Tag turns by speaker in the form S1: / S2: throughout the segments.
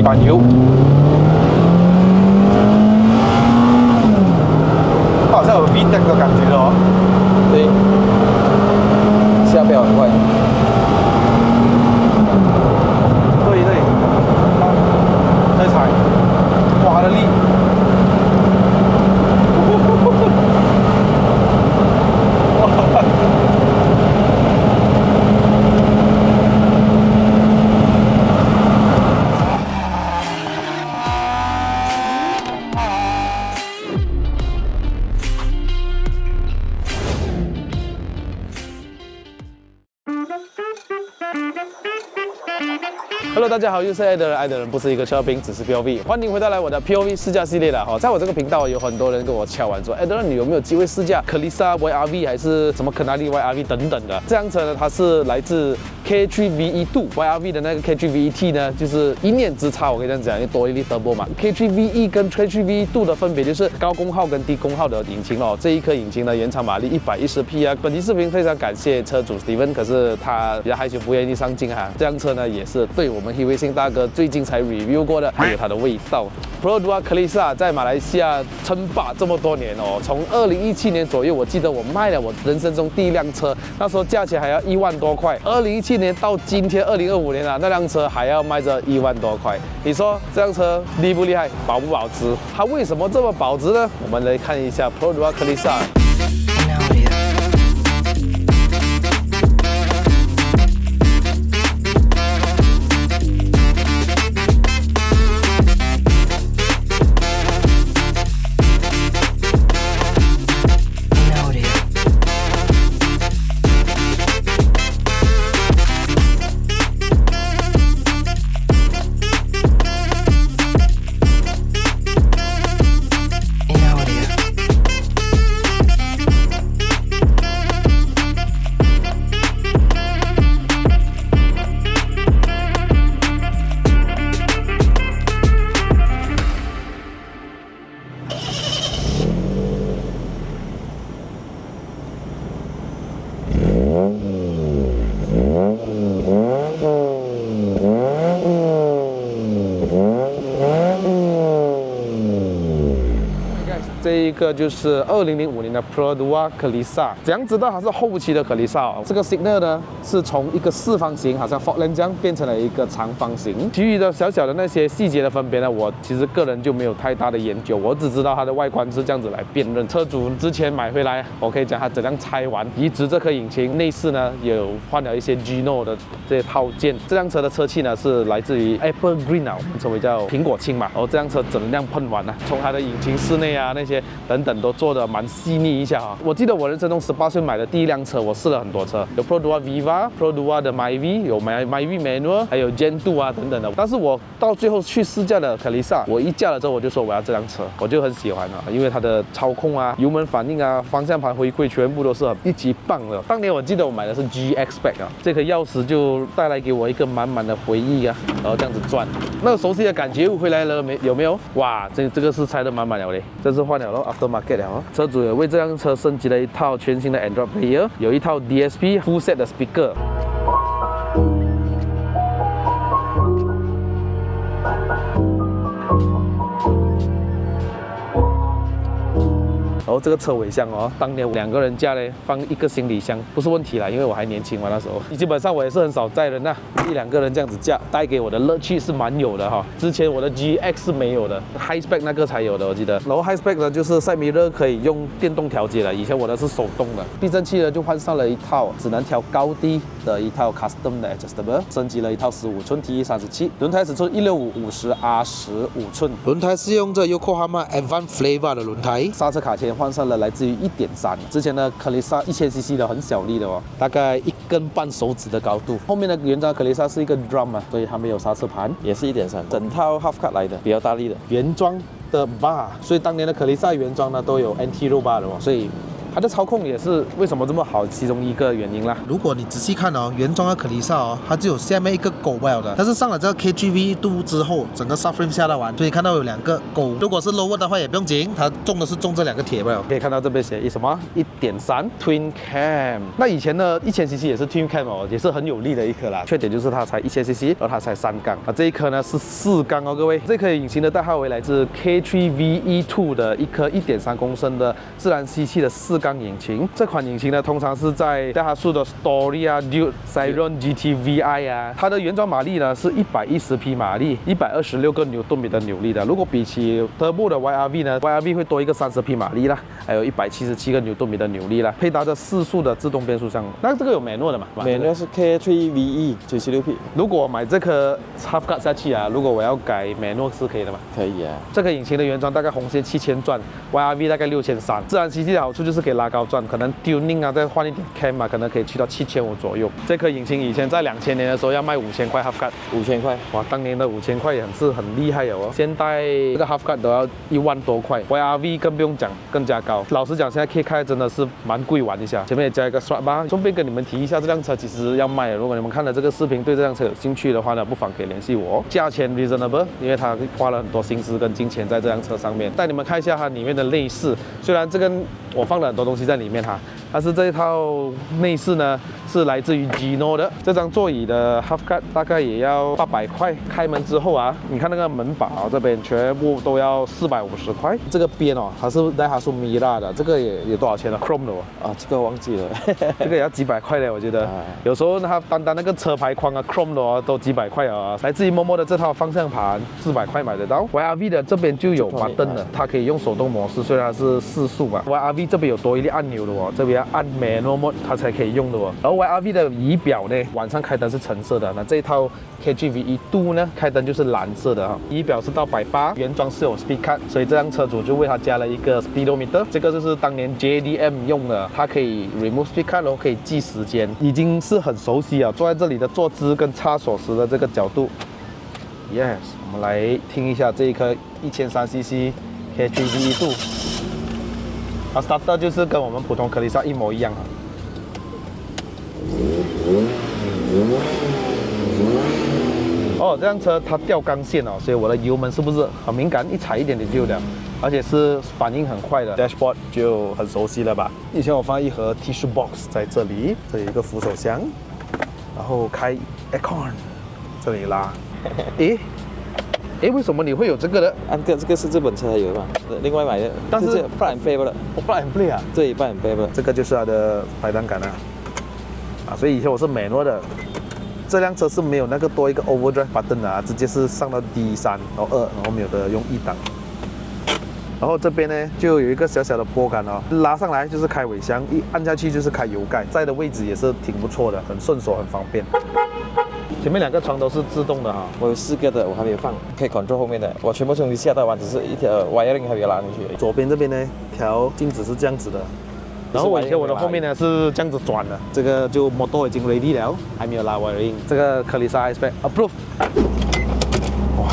S1: 把油。好像有 VTEC 的感觉哦。
S2: 对，下标很快。
S1: 对对，再踩，哇，它的力。Hello， 大家好，又是爱的人，爱的人不是一个车评，只是 POV。欢迎回到我的 POV 试驾系列了哈。在我这个频道，有很多人跟我敲完说，爱的人，你有没有机会试驾 Kelisa YRV 还是什么 Kenali YRV 等等的？这辆车呢，它是来自 K3VE2 YRV 的那个 K3VET 呢，就是一念之差。我跟你这样讲，因为多一粒 turbo 嘛。K3VE 跟 K3VE2 的分别就是高功耗跟低功耗的引擎哦。这一颗引擎呢，原厂马力110匹啊。本期视频非常感谢车主 Steven， 可是他比较害羞，不愿意上镜哈。这辆车呢，也是对我们黑微信大哥最近才 review 过的，还有它的味道。Perodua Kelisa 在马来西亚称霸这么多年哦，从2017年左右，我记得我卖了我人生中第一辆车，那时候价钱还要1万多块。2017年到今天2025年啊，那辆车还要卖着1万多块。你说这辆车厉不厉害，保不保值？它为什么这么保值呢？我们来看一下 Perodua Kelisa。这一个就是2005年的 Perodua Kelisa， 怎样知道它是后期的 Kelisa 哦？这个 signal 呢是从一个四方形，好像 Forkland 这样变成了一个长方形。其余的小小的那些细节的分别呢，我其实个人就没有太大的研究，我只知道它的外观是这样子来辨认。车主之前买回来，我可以讲他整辆拆完，移植这颗引擎，内饰呢有换了一些 Gino 的这些套件。这辆车的车漆呢是来自于 Apple Green 啊，我们称为叫苹果青嘛。然后这辆车整辆喷完了，从它的引擎室内啊那些等等都做的蛮细腻一下啊。我记得我人生中18岁买的第一辆车，我试了很多车，有 Perodua Viva、Perodua 的 MyV， 有 MyV Manual， 还有 Gen 2啊等等的。但是我到最后去试驾的 Kelisa， 我一驾了之后我就说我要这辆车，我就很喜欢了，因为它的操控啊、油门反应啊、方向盘回馈全部都是一级棒的。当年我记得我买的是 GX Spec 啊，这颗钥匙就带来给我一个满满的回忆啊，然后这样子转，那个熟悉的感觉回来了没？有没有？哇，这个是拆的满满了嘞，这是换了咯 ，Aftermarket 了哦。车主也为这辆车升级了一套全新的 Android Player， 有一套 DSP Full Set 的 Speaker。然后这个车尾箱哦，当年2个人驾嘞，放一个行李箱不是问题啦，因为我还年轻嘛那时候。基本上我也是很少载人呐，1-2个人这样子驾，带给我的乐趣是蛮有的哈。之前我的 GX 是没有的 ，High Spec 那个才有的，我记得。然后 High Spec 呢，就是 Side Mirror 可以用电动调节的，以前我的是手动的。避震器呢就换上了一套只能调高低的一套 Custom 的 Adjustable， 升级了一套15寸 TE37， 轮胎尺寸165 50R15寸，轮胎是用着 Yokohama Advanced Flavor 的轮胎，刹车卡钳换上了来自于1.3，之前的 Kelisa 1000cc 的很小力的哦，大概1根半手指的高度。后面的原装 Kelisa 是一个 drum 啊，所以它没有刹车盘，
S2: 也是1.3，整套 half cut 来的，比较大力的
S1: 原装的 bar， 所以当年的 Kelisa 原装呢都有 anti roll bar 的哦，所以它的操控也是为什么这么好其中一个原因啦。
S3: 如果你仔细看哦，原装的可丽莎哦，它只有下面一个勾well的，但是上了这个 KGV 度之后，整个 subframe 下来完，所以看到有2个勾。如果是 lower 的话也不用紧，它中的是中这2个铁 well。
S1: 可以看到这边写什么1.3 Twin Cam。那以前的1000cc 也是 Twin Cam 哦，也是很有力的一颗啦。缺点就是它才1000cc，而它才3缸啊。这一颗呢是4缸哦，各位。这颗引擎的代号为来自 K3VE2 的一颗1.3公升的自然吸气的4缸引擎。这款引擎呢，通常是在戴哈苏的 Story 啊、Duke、Siron GT-VI 啊，它的原装马力呢是110匹马力，126个牛顿米的扭力的。如果比起 Turbo 的 YRV 呢 ，YRV 会多一个30匹马力啦，还有177个牛顿米的扭力啦，配搭着4速的自动变速箱。那这个有manual的嘛
S2: ？manual 是 K3VE 96匹。
S1: 如果我买这颗 Half Cut 下去啊，如果我要改manual是可以的嘛？
S2: 可以啊。
S1: 这个引擎的原装大概红线7000转 ，YRV 大概6300。自然吸气的好处就是可以拉高转，可能 tuning 啊再换一点 cam 啊，可能可以去到7500左右。这颗引擎以前在2000年的时候要卖5000块 Half Cut，5000块，哇，当年的5000块也是很厉害哦。现在这个 Half Cut 都要1万多块 ，YRV 更不用讲，更加高。老实讲，现在 K 开真的是蛮贵玩一下。前面也加一个 strut bar， 顺便跟你们提一下，这辆车其实要卖了。如果你们看了这个视频对这辆车有兴趣的话呢，不妨可以联系我。价钱 reasonable， 因为它花了很多心思跟金钱在这辆车上面。带你们看一下它里面的内饰，虽然这个我放了很多东西在里面哈，但是这一套内饰呢是来自于 Gino 的。这张座椅的 Half Cut 大概也要800块。开门之后啊，你看那个门把这边全部都要450块。这个边哦，它是戴哈苏 Mira 的，这个也多少钱了 ？Chrome 的哦。
S2: 啊，这个忘记了，
S1: 这个也要几百块的，我觉得。有时候它单那个车牌框啊 ，Chrome 的哦，都几百块啊。来自于Momo的这套方向盘400块买得到。YRV 的这边就有button的，它可以用手动模式，虽然是4速嘛。YRV 这边有多一粒按钮的哦，这边要按 manual mode 它才可以用的哦。然后 YRV 的仪表呢，晚上开灯是橙色的，那这一套 KGV2 呢，开灯就是蓝色的哈。仪表是到180，原装是有 speed cut， 所以这辆车主就为它加了一个 speedometer， 这个就是当年 JDM 用的，它可以 remove speed cut， 然后可以记时间，已经是很熟悉啊。坐在这里的坐姿跟插锁匙的这个角度 ，yes， 我们来听一下这一颗1300cc KGV2，它 starter 就是跟我们普通可丽莎一模一样啊。哦，这辆车它吊钢线哦，所以我的油门是不是很敏感，一踩一点点就了，而且是反应很快的。Dashboard 就很熟悉了吧？以前我放一盒 tissue box 在这里，这里有一个扶手箱，然后开 aircon， 这里拉。诶，为什么你会有这个的？
S2: 这个是日本车才有的嘛，另外买的，
S1: 但是
S2: plug and play 的，
S1: 我 plug and play 啊？
S2: 对 ，plug and play 的，
S1: 这个就是它的排档杆啊，所以以前我是manual的。这辆车是没有那个多一个 overdrive button 的啊，直接是上到 D3， 然后2，然后没有的用1档。然后这边呢就有一个小小的拨杆哦，拉上来就是开尾箱，一按下去就是开油盖，载的位置也是挺不错的，很顺手，很方便。前面2个窗都是自动的哈，
S2: 我有4个的，我还没有放，可以 control 后面的，我全部从下到完，只是一条 wiring 还没有拉进去。
S1: 左边这边呢，调镜子是这样子的。然后我的后面呢是这样子转的，这个就 motor 已经 ready 了，还没有拉 wiring。这个可丽莎 iSpec approve。哇，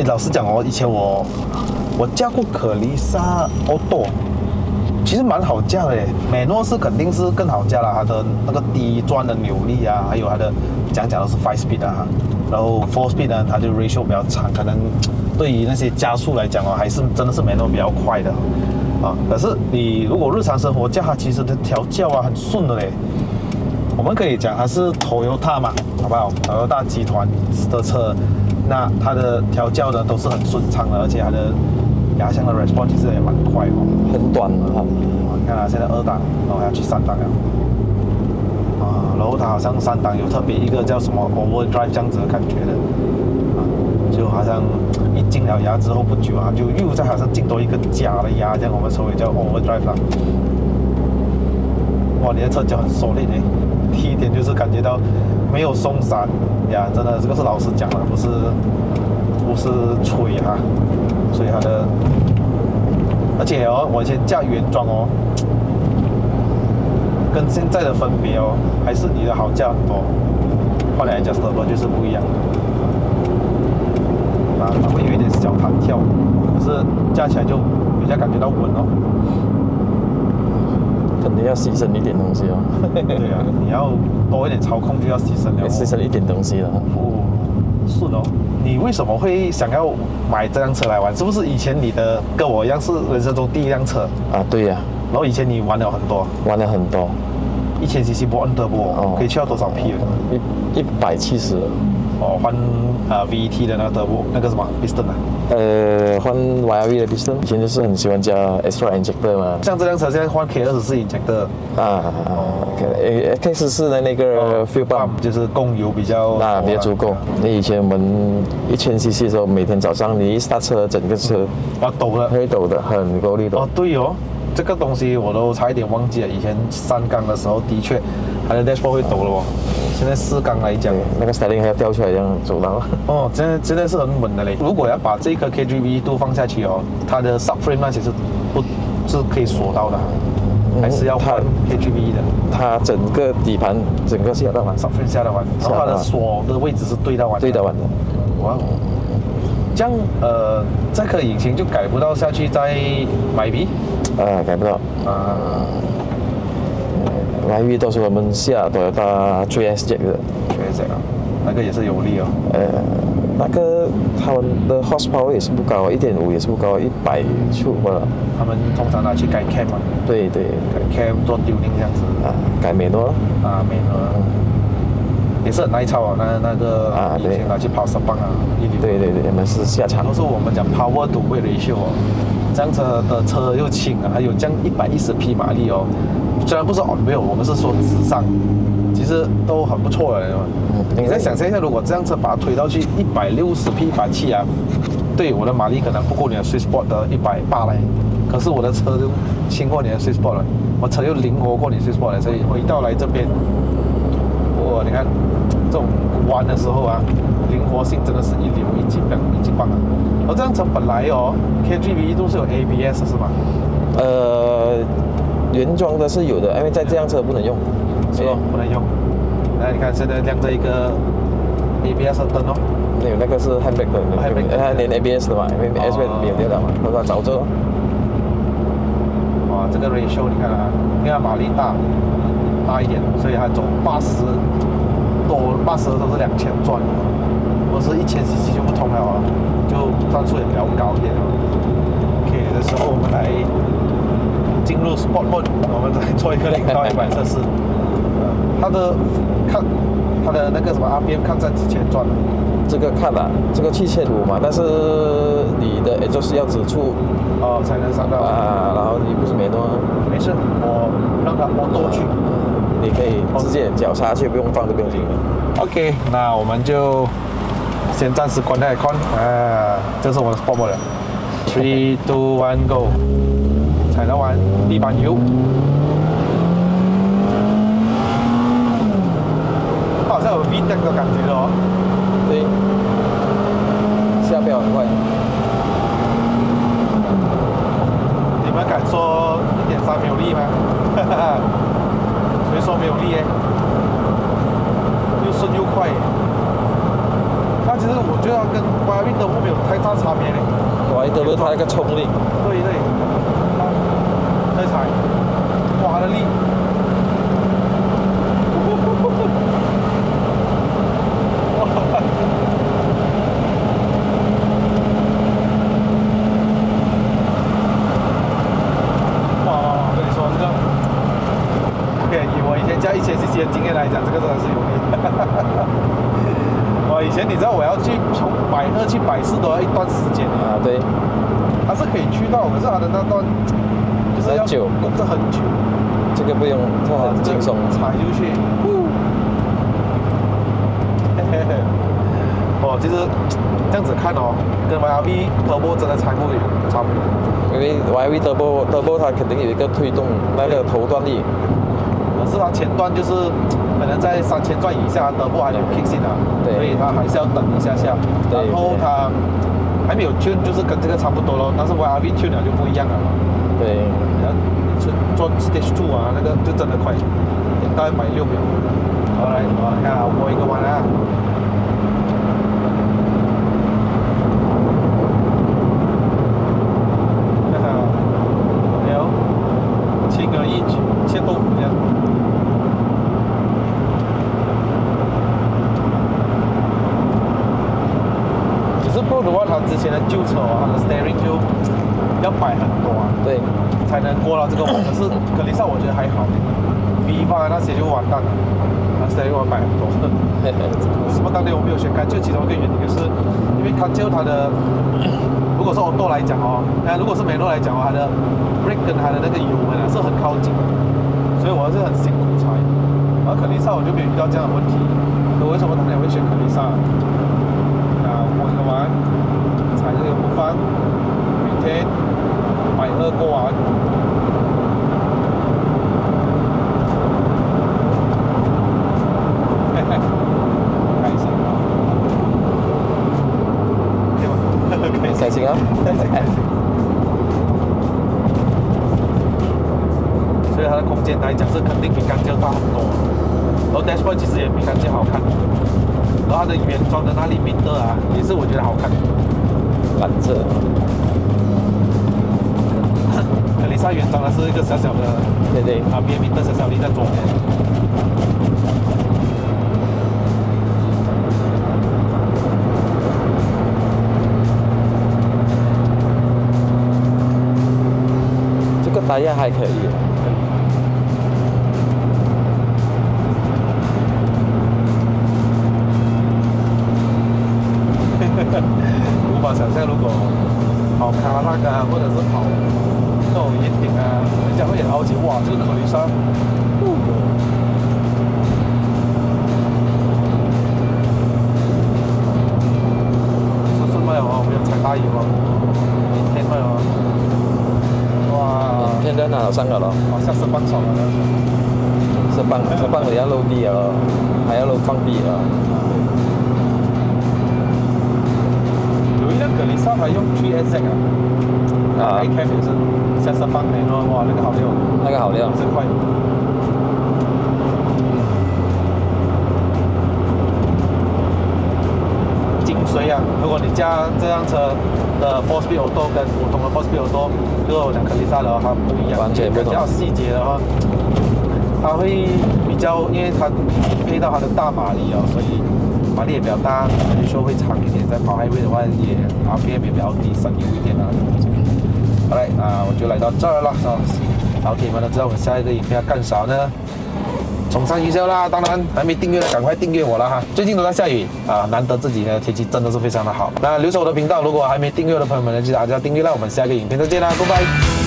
S1: 老实讲哦，以前我驾过可丽莎 Auto， 其实蛮好驾的耶。manual是肯定是更好驾了，它的那个低转的扭力啊，还有它的讲的是 5 speed 啊，然后 4 speed 呢，它就 ratio 比较长，可能对于那些加速来讲哦，还是真的是manual比较快的。啊，可是你如果日常生活驾它，其实的调教啊很顺的嘞。我们可以讲它是 Toyota 嘛，好不好？Toyota 集团的车，那它的调教呢都是很顺畅的，而且它的压箱的 response 其实也蛮快哦，
S2: 很短的哈。
S1: 你看啊，现在2档，然后要去3档了。啊，然后它好像3档有特别一个叫什么 overdrive 这样子的感觉的，啊，就好像一进了牙之后不久啊，就又再好像进多一个假的牙，这样我们称为叫 overdrive 啦。哇，你的车脚很熟练诶。第一点就是感觉到没有松散呀，真的这个是老实讲的，不是吹哈。所以它的，而且哦，我以前驾原装哦，跟现在的分别哦，还是你的好驾很多。换了 adjustable 就是不一样的。啊，它会有一点小弹跳，可是驾起来就比较感觉到稳哦。
S2: 肯定要牺牲一点东西哦，
S4: 对啊，你要多一点操控就要牺牲了哦。
S2: 牺牲一点东西了。
S4: 哦，是哦。你为什么会想要买这辆车来玩？是不是以前你的跟我一样是人生中第一辆车？
S2: 啊，对呀、
S4: 然后以前你玩了很多
S2: 玩了很多，
S4: 1000cc Born Turbo，
S2: 哦
S4: 可以去到多少匹了？
S2: 170，
S4: 哦，换VET 的那个 Turbo，那个什么 Piston 啊？
S2: 换 YRV 的 piston，以前就是很喜欢加 extra injector 嘛。
S4: 像这辆车现在换 K24 injector，K14
S2: 的那个 fuel pump
S4: 就是供油比较
S2: 那比较足够。那以前我们1000cc 的时候，每天早上你一刹车，整个车
S4: 要抖了。
S2: 会抖的，很够力的。
S4: 哦，对哦，这个东西我都差一点忘记了。以前三缸的时候的确，它的 dashboard 会抖了哦。现在四缸来讲，
S2: 那个 steering 还要掉出来这样走到。
S4: 哦，真的是很稳的嘞。如果要把这个 KGV 都放下去哦，它的 subframe 那其实不是可以锁到的，还是要换 KGV 的。
S2: 它整个底盘整个下到完，
S4: subframe 下得完，然后它的锁的位置是对到完的。
S2: 对的完的。
S4: 哇哦，这样这颗引擎就改不到下去再买笔
S2: 改不到。
S4: 啊。
S2: YRV 到时候我们下Toyota 3S Jack 的，
S4: 确实啊，那个也是有力哦。
S2: 那个他们的 horsepower 也是不高，1.5也是不高，100出罢了。
S4: 他们通常拿去改 cam 嘛，
S2: 对对
S4: 改 cam 做 tuning 这样子
S2: 改美诺。
S4: 没了。也是很耐操啊，那个引擎拿去跑10磅啊，1.5。
S2: 对，我们是下场。
S4: 都是我们讲 power to weight ratio 哦，这样车的车又轻啊，还有这样110匹马力哦。虽然不是 on wheel， 我们是说直上，其实都很不错的。你再想象一下，如果这辆车把它推到去160匹170啊，对，我的马力可能不过你的 Swiss Sport 的180来，可是我的车就轻过你的 Swiss Sport 了，我车又灵活过你 Swiss Sport 了，所以回到来这边，你看这种弯的时候啊，灵活性真的是一流一级棒啊！而这辆车本来KGV 都是有 ABS 是吗？
S2: 原装的是有的，因为在这辆车不能用，
S4: 是哦，不能用。那你看现在亮着一个 ABS 的灯哦，
S2: 有那个是 handbrake 的，它连 ABS 的嘛，因为 ABS 没有掉了嘛，它说早着。
S4: 哇，这个 ratio 你看啊，因为它马力大一点，所以它走80都是2000转，或是1000cc 就不同了，就转速也比较高一点。OK， 这时候我们来进入 Sport Mode， 我们再做一个0到100测试。它的那个什么 RPM 看在几千转？
S2: 这个看啊，这个7500嘛，但是你的就是要指出
S4: 才能上到
S2: 然后你不是美诺，
S4: 没事，我让它摸多去，
S2: 你可以直接脚刹去，不用放都不用紧。
S4: OK， 那我们就先暂时关掉 aircon， 这是我的 Sport Mode 了。3、2、1 Go， 踩到完地板油，好像有 VTEC 的感觉哦。
S2: 对，下标很快。
S4: 你们敢说1.3没有力吗？谁说没有力耶？又顺又快耶。它其实我觉得跟 YRV 的没有太大差别嘞。
S2: YRV 的它那个冲力，
S4: 对，再踩，哇，它的力。以我以前加1000cc 的经验来讲，这个真的是有力。以前你知道我要去从120去140都要一段时间
S2: 对，
S4: 它是可以去到，可是它的那段就是要拱着很久。
S2: 这个不用，这很轻松，
S4: 踩就去。其实这样子看跟 YRV Turbo 真的差不多。
S2: 因为 YRV Turbo 它肯定有一个推动那个头段力。
S4: 可是它前段就是可能在3000转以下，Turbo还没有 kick in 所以它还是要等一下。然后它还没有 tune， 就是跟这个差不多咯。但是 YRV tune 了就不一样了嘛。
S2: 对，
S4: 然后做 Stage 2那个就真的快，大概6秒。好来，我看我一个弯啊。轻而易举，它之前的旧车哦，它的 steering 就要摆很多啊，
S2: 对，
S4: 才能过到这个网。可是格力萨我觉得还好，Viva 那些就完蛋了，那 steering 要摆很多。为什么当年我没有选干旧？其中一个原因就是因为干旧它的，如果是 auto 来讲哦，如果是美诺来讲哦，它的 brake 跟它的那个油门啊是很靠近的，所以我是很辛苦踩。而可丽萨我就没有遇到这样的问题。可为什么当年会选可丽萨？过一个弯，踩这个不放，每天120过完。开心啊！对吧？
S2: 开心啊！
S4: 所以它的空间来讲是肯定比干旧大很多，然后 dashboard 其实也比干旧好看，然后它的原装的那里明的啊，也是我觉得好看。
S2: 蓝色，
S4: 可丽萨原装的是一个小小的，
S2: 对对，
S4: 啊，别名的小小的在左边。
S2: 这个胎压还可以。
S4: 无法想象，如果跑卡拉啊，或者是跑那种岩顶啊，人家会很好奇，哇，这个可丽莎，是卖哦，没有踩大油哦，明天卖哦，哇，
S2: 现在拿上了咯，
S4: 好像是放手了呢。
S2: 是放你要漏地了，还要漏放地了。
S4: 有一辆格丽莎还用 3SX 啊，A cam 也是下色放美诺，哇，那个好料，
S2: 那个好料，
S4: 这块。精髓啊！如果你加这辆车的 4-speed auto 跟普通的 4-speed auto，跟我讲格丽莎的话不一样，
S2: 完全不同
S4: 比较细节的话，它会比较，因为它配到它的大马力哦，所以马力也比较大，有时候会长一点。在跑 highway 的话，也 RPM 也比较低，省油一点啊。好嘞，我就来到这儿了啊。老铁们都知道我们下一个影片要干啥呢？冲上营销啦！当然还没订阅的赶快订阅我了哈。最近都在下雨啊，难得自己的天气真的是非常的好。那留守我的频道，如果还没订阅的朋友们呢，记得大家订阅啦。我们下一个影片再见啦，拜拜。